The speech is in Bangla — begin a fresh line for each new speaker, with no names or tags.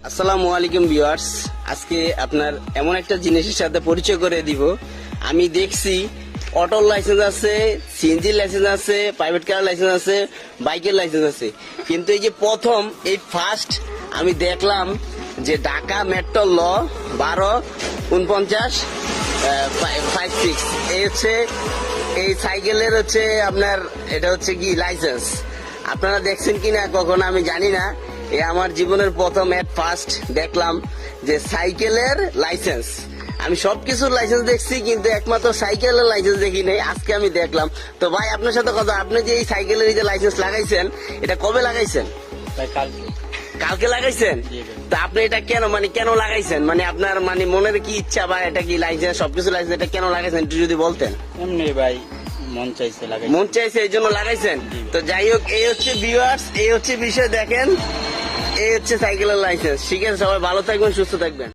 আসসালামু আলাইকুম ভিউয়ার্স, আজকে আপনার এমন একটা জিনিসের সাথে পরিচয় করে দিব। আমি দেখছি অটোর লাইসেন্স আছে, সিএনজি লাইসেন্স আছে, প্রাইভেট কার লাইসেন্স আছে, বাইকের লাইসেন্স আছে, কিন্তু এই যে প্রথম এই ফার্স্ট আমি দেখলাম যে ঢাকা মেট্রো ল 1249/56 এই হচ্ছে এই সাইকেলের হচ্ছে আপনার, এটা হচ্ছে কি লাইসেন্স। আপনারা দেখছেন কিনা কখনো আমি জানি না। এ আমার জীবনের প্রথম এট ফার্স্ট দেখলাম যে সাইকেলের লাইসেন্স। আমি সবকিছুর লাইসেন্স দেখছি কিন্তু একমাত্র সাইকেলের লাইসেন্স দেখি নাই, আজকে আমি দেখলাম। তো ভাই আপনার সাথে কথা, আপনি যে এই সাইকেলের যে লাইসেন্স লাগাইছেন এটা কবে লাগাইছেন? কালকে লাগাইছেন? তা আপনি এটা কেন লাগাইছেন? আপনার মনের কি ইচ্ছা বা এটা কি লাইসেন্স, সবকিছু লাইসেন্স, এটা কেন লাগাইছেন একটু যদি বলতেন।
এমনি ভাই মন চাইছে
এই জন্য লাগাইছেন। তো যাই হোক, এই হচ্ছে ভিউয়ার্স, এই হচ্ছে বিষয়। দেখেন, এই হচ্ছে সাইকেলের লাইসেন্স। ঠিক আছে, সবাই ভালো থাকবেন, সুস্থ থাকবেন।